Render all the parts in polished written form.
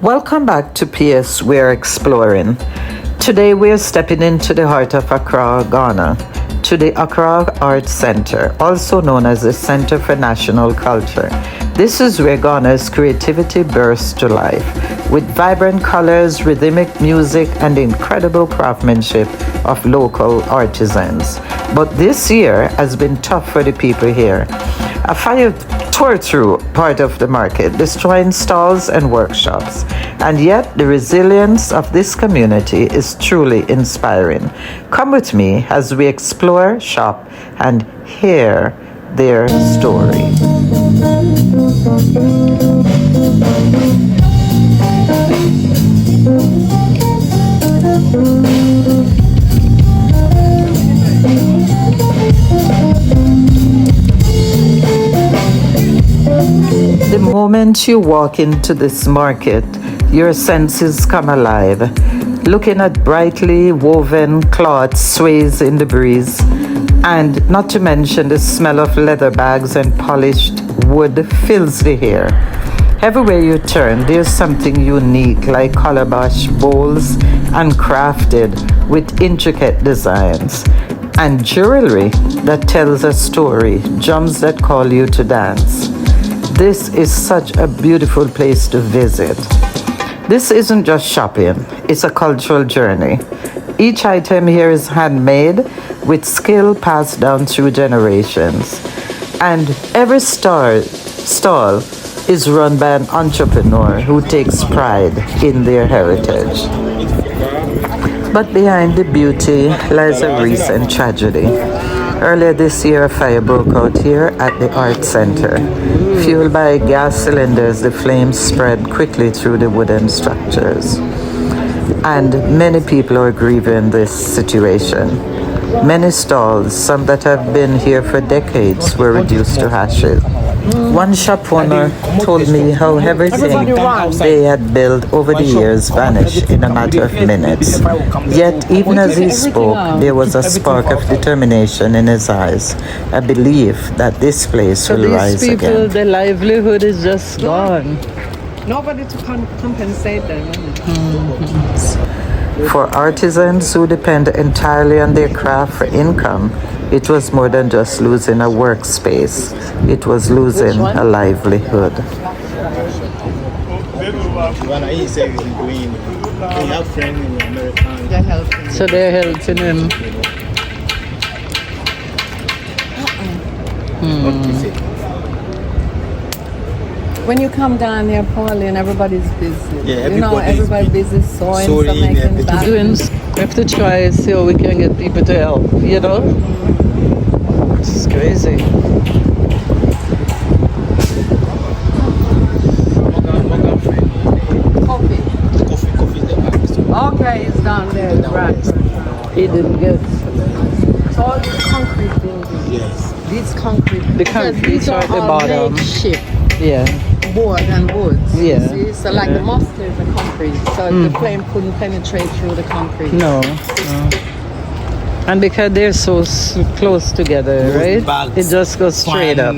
Welcome back to PS We're Exploring. Today we're stepping into the heart of Accra, Ghana, to the Accra Arts Centre, also known as the Centre for National Culture. This is where Ghana's creativity bursts to life, with vibrant colors, rhythmic music, and incredible craftsmanship of local artisans. But this year has been tough for the people here. A fire tore through part of the market, destroying stalls and workshops. And yet, the resilience of this community is truly inspiring. Come with me as we explore, shop, and hear their story. The moment you walk into this market, your senses come alive. Looking at brightly woven cloth sways in the breeze, and not to mention the smell of leather bags and polished wood fills the air. Everywhere you turn, there's something unique, like calabash bowls and crafted with intricate designs, and jewelry that tells a story, drums that call you to dance. This is such a beautiful place to visit. This isn't just shopping, it's a cultural journey. Each item here is handmade with skill passed down through generations. And every stall is run by an entrepreneur who takes pride in their heritage. But behind the beauty lies a recent tragedy. Earlier this year, a fire broke out here at the Arts Centre. Fueled by gas cylinders, the flames spread quickly through the wooden structures. And many people are grieving this situation. Many stalls, some that have been here for decades, were reduced to ashes. One shop owner told me how everything they had built over the years vanished in a matter of minutes. Yet, even as he spoke, there was a spark of determination in his eyes, a belief that this place will rise again. So these people, their livelihood is just gone. Nobody to compensate them. For artisans who depend entirely on their craft for income, it was more than just losing a workspace. It was losing a livelihood. So they're helping him. When you come down here, Pauline, everybody's busy. Yeah, everybody's busy sewing, so making bags. We have to try and see how we can get people to help, It's crazy. Okay, it's down there, right. He didn't get. So all these concrete buildings. Yes. These concrete. The concrete are at the bottom. Makeshift. Yeah. Board and wood. Yeah. See? So like the mosque is the concrete. So the flame couldn't penetrate through the concrete. No. And because they're so close together, right? It just goes straight up.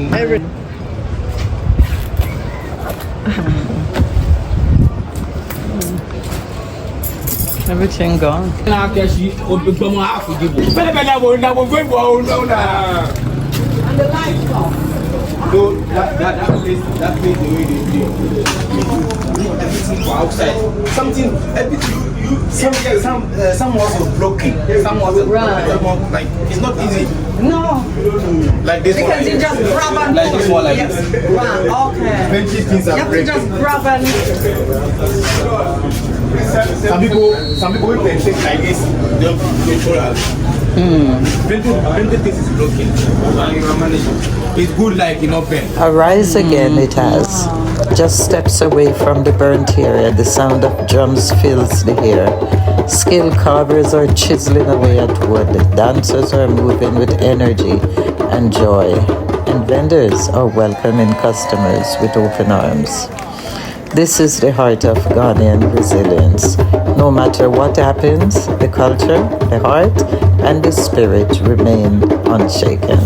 Everything gone. And the lights off. So that place the way they do everything for outside. Something some walls are broken. Some walls are like it's not easy. No. Like this because one. You just grab and like this one like yes. this. Right, okay. Plenty things are breaking. You have to just grab and some people will take like this, they'll control us. Plenty things is broken. And you are managing. It's good like bend. Arise again it has. Just steps away from the burnt area, the sound of drums fills the air. Skilled carvers are chiseling away at wood. Dancers are moving with energy and joy. And vendors are welcoming customers with open arms. This is the heart of Ghanaian resilience. No matter what happens, the culture, the heart, and the spirit remain unshaken.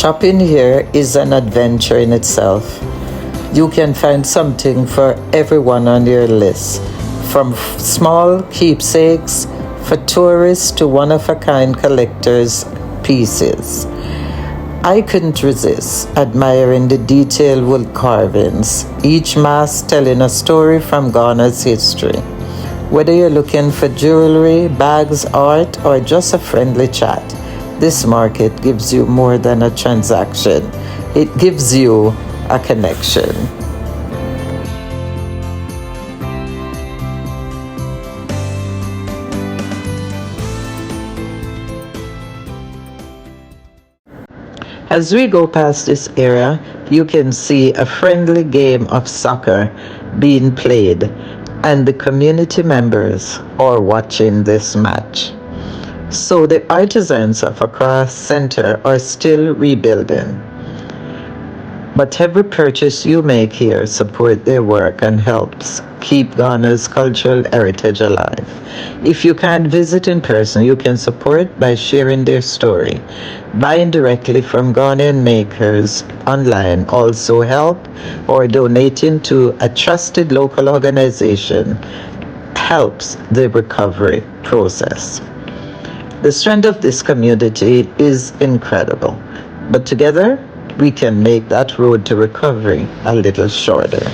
Shopping here is an adventure in itself. You can find something for everyone on your list, from small keepsakes for tourists to one-of-a-kind collectors' pieces. I couldn't resist admiring the detailed wood carvings, each mask telling a story from Ghana's history. Whether you're looking for jewelry, bags, art, or just a friendly chat, this market gives you more than a transaction. It gives you a connection. As we go past this area, you can see a friendly game of soccer being played, and the community members are watching this match. So the artisans of Accra Arts Centre are still rebuilding. But every purchase you make here supports their work and helps keep Ghana's cultural heritage alive. If you can't visit in person, you can support by sharing their story. Buying directly from Ghanaian makers online also help, or donating to a trusted local organization helps the recovery process. The strength of this community is incredible, but together we can make that road to recovery a little shorter.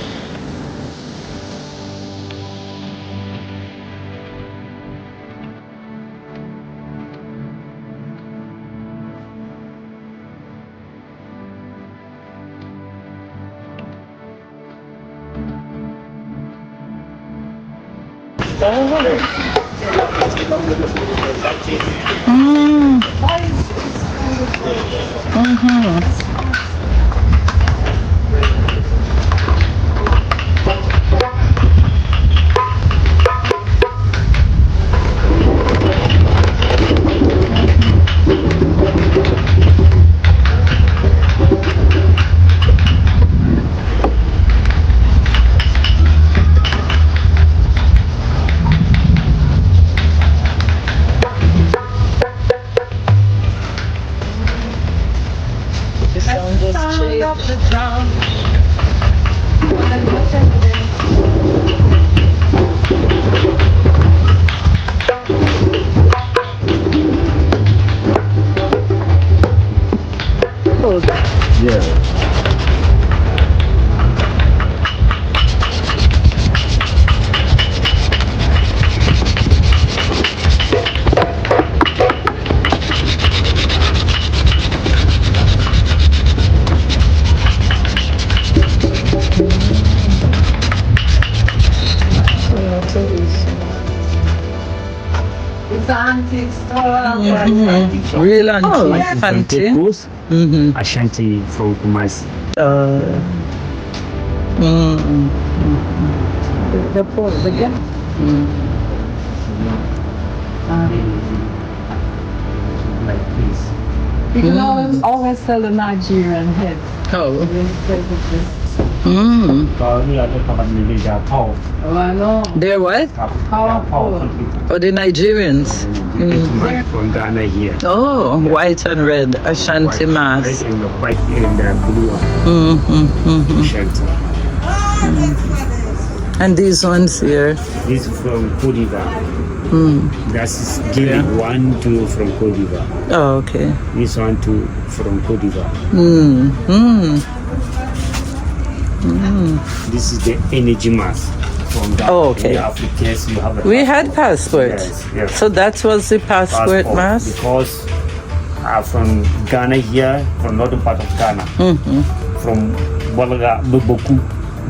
Real antique, fancy. Ashanti from Kumasi. Like this. You can always sell the Nigerian head. Oh. Probably other company they are powerful. Oh, I know. They're what? Powerful. Oh, the Nigerians. From Ghana here. Oh, white and red, Ashanti mask. Red and the white and the blue one. Ashanti. And these ones here. This from Cote d'Ivoire. That's Guinea. 1, 2 from Cote d'Ivoire. Oh, okay. This 1, 2 from Cote d'Ivoire. This is the energy mask from Ghana. Oh, okay. The Africans, you have a We had passports. Yes. So that was the passport mask? Because from Ghana here, from northern part of Ghana, from Bolaga, Boku,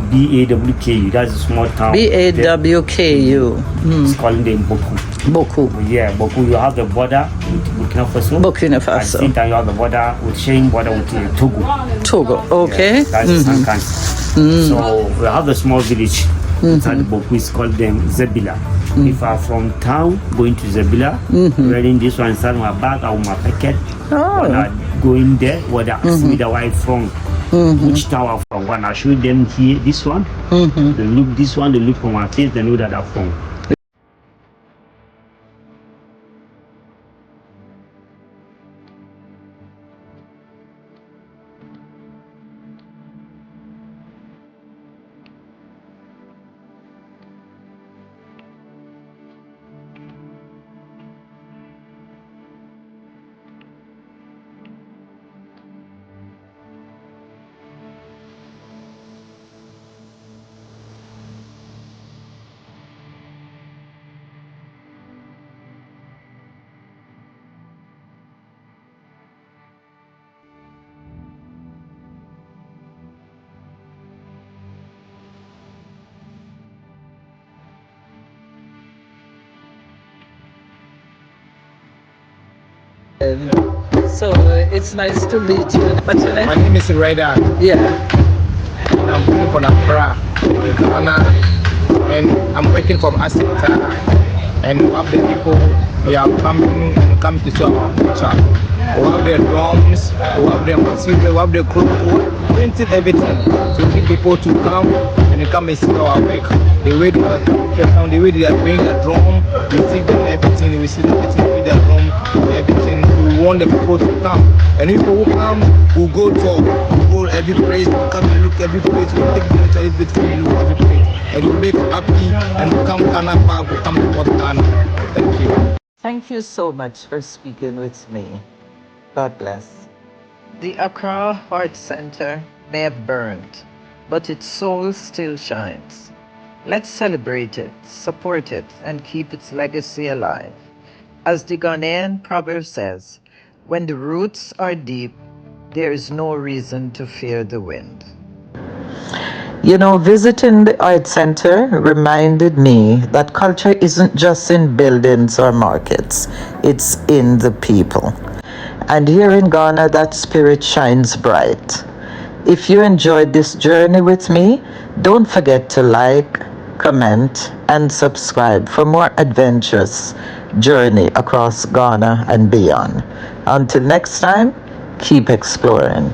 B-A-W-K-U, that's a small town. B-A-W-K-U. It's calling them Boku. Boku. Yeah, Boku, you have the border with Burkina Faso. Burkina At the Faso. same time, you have the border with sharing border with Togo. Togo, okay. Yes, that's the same country. So we have a small village inside the Boku, it's called them Zebila. If I'm from town going to Zebila, wearing this one inside my bag or my pocket, when I go in there, where they ask me the wife from, which town I'm from. When I show them here, this one, they look this one, they look for my face, they know that I'm from. So it's nice to meet you. What's your My name? name is Reda. Yeah. I'm coming from Accra, Ghana, and I'm working from Arts Centre. And of the people, we are coming to show our culture. We have the drums, we have the material, we have the clothes, we have printing everything to get people to come and come and see our work. The way they are playing the drum, we see them everything, we see everything with the drum, everything. We want the people to come. And if people come, we'll go every place, come and look every place, we take them to every place, we look every place. And we make happy and come Ghana back, we come to Port Ghana. Thank you. Thank you so much for speaking with me. God bless. The Accra Arts Centre may have burned, but its soul still shines. Let's celebrate it, support it, and keep its legacy alive. As the Ghanaian proverb says, when the roots are deep, there is no reason to fear the wind. You know, visiting the art center reminded me that culture isn't just in buildings or markets, it's in the people. And here in Ghana, that spirit shines bright. If you enjoyed this journey with me, don't forget to like, comment, and subscribe for more adventurous journey across Ghana and beyond. Until next time, keep exploring.